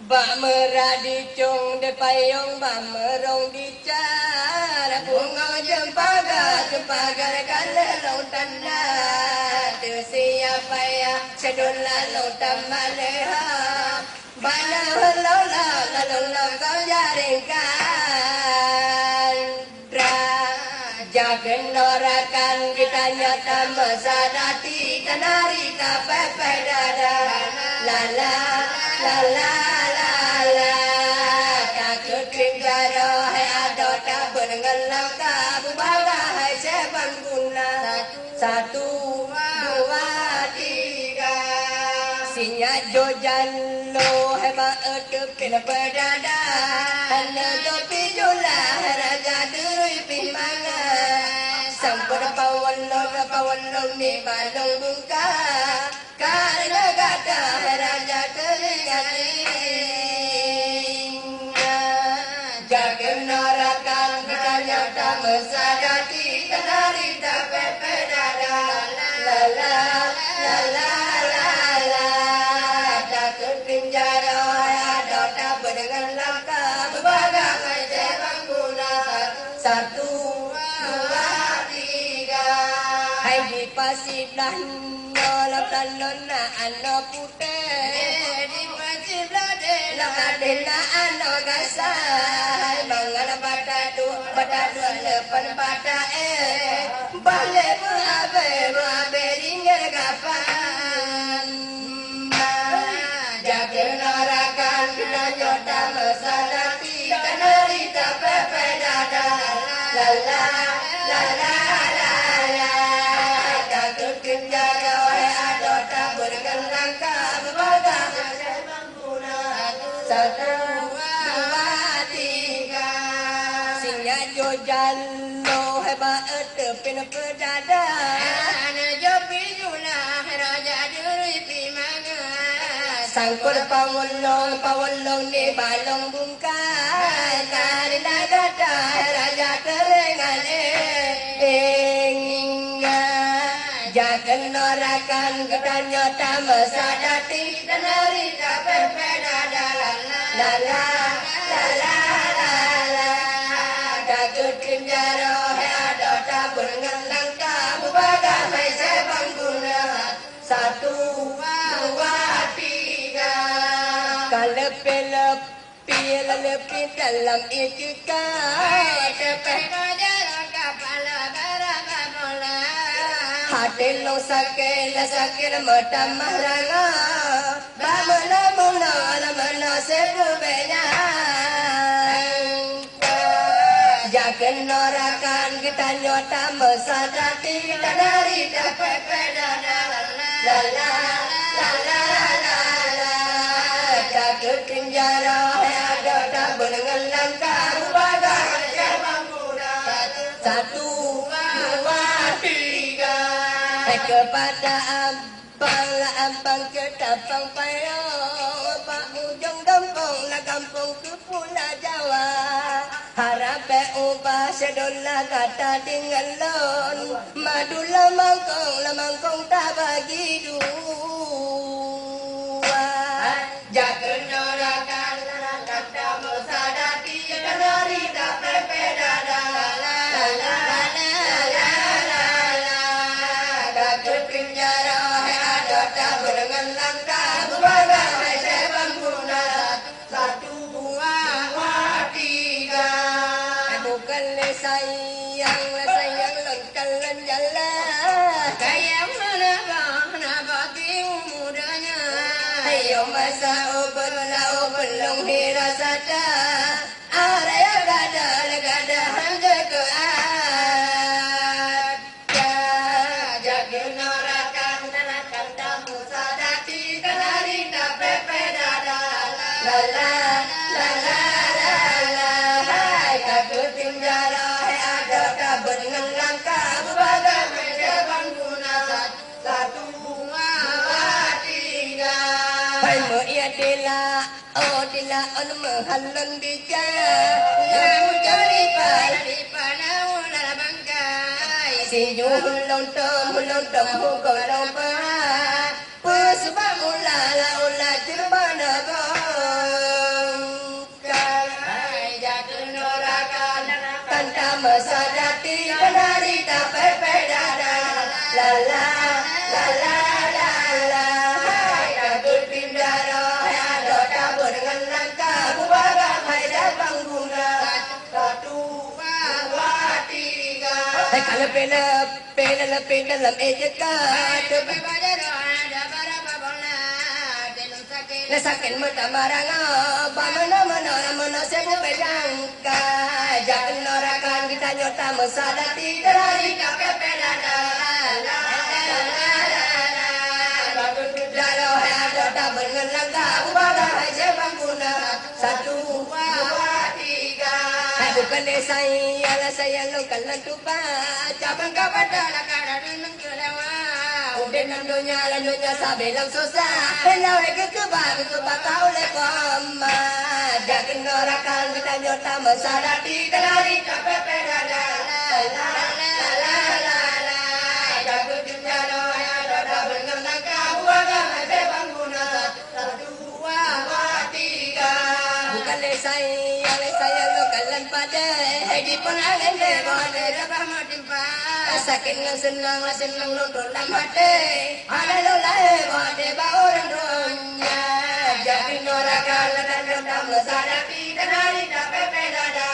Bak merah dicung de payung bak merong dicara bunga jempaga kala lautan na tu siapa ya sedula lautan maleha bana lola lalu kau jaringkan jaga norakan kita nyata mesadati tanari pepe dada lala lala lala takut ringgara hai ada tak bengelang tak bubaga hai seban guna satu dua tiga sinya jojan lo hai ba etepin pedada hana topi jula raja duri pimanga sampur pawan lo ni balong buka karena gata raja teringatnya jaga norakan bertanya tak mesadati tanari tak pepe dada lala lala lala takut pinjara ada tak berdengar langka berbagai jebang guna satu dua tiga hai di pasiblah lapan nona ano putih di pasir lade lakadena ano gasai bangal batadu lepan bata bale buabe ringgir kapan jaga narakan kita nyota mesadati kanari tak pepe dada lala lala lala takut kenjara satu dua tiga sinya jojan lo hebat etepin pedada ana jopi jula raja duri pimanga sangkur pawolong ni balong bungkai karena gata raja terengane jaga norakan gedanya tak mesadati dan hari tak pepe dada la la la la la la takut kinjaro ada tak bergelang tak bubaga hai sebang guna satu dua tiga lepi dalam ikikat tepeh jarak kepala barang mola hati lo sakit mata maranga Bamana sebubenya jaga norakan kita nyota mesadati dari dapat pedana la la la la la la takut penjara ada tak bergelang kamu bagai jabang muda satu dua tiga kepada abang ketapang payung pak ujung kampung na kampung ke Pulau Jawa harap ubah sedola kata tinggal lon madu lamangkong tak bagi dua jaga norakan kata musadati dari tak pepe dada la la la la la la takut penjara ada tak berdengar langkah berbagai hai sebang guna satu dua tiga bukan sayang lonkan jalan kayak mana bating mudanya ayo masa belum hirasata area gada hangga ke ada jaga norakan kata musadati kanari tak pepe dada la la la la la la hai takut penjara ada tak berdengar langkah berbagai jabang guna satu dua tiga hai me'iadila dila on menghalang dija yang cari panau la bangkai si hulong tom hulong pa pusba ula cerbana go Lebih dalam ejekat Lesakin mata maranga Bamana sebu pedangka Jangan norakan kita nyota mesadati Dari kape pedada Jalo ada tak bergelangga Ubada sebang guna 1, 2, 3 Bukan saya lukan tupa Cabang kapada lakara dunung kelewat Udah lalunya sabelang susah Belau eke kebab tahu lekoma Jangan norakan kita nyota mesadati Dari kape pedada Jago jalo ada tak bergelangga Ubada sebang guna 1, 2, 3 Bukan saya lokalan pada di penangan debode dapat matimpa sakin senang nonton lamate ada lolai bode bauran dunia jadi norakan dan dalam mesadapi dan hari dapat pedada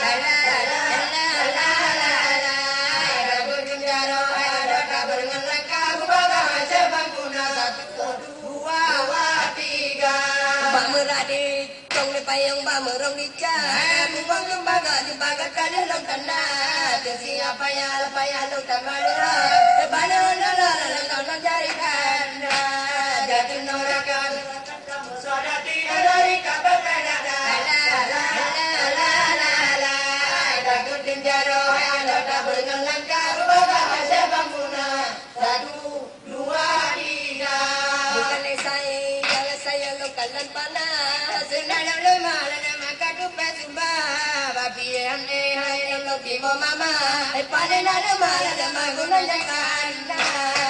Rabu jaro ada kabar ngelangka bubaga sebang guna 1, 2, 3 Pak Meradi Tong payung bamerong dicah Bubang lembaga dibaga kali long tanda Siapa ya long tamalera Bana nala jari kanda Jadi norakan kamu sadati dari kabar pedada Dagutin jaro ada kabel ngelangka Bubaga sebang guna 1, 2, 3 Bukan saya lokalan panas Senang lemah Sumba, babi hai lo kimo mama, panen ada malah ada magunan jangan.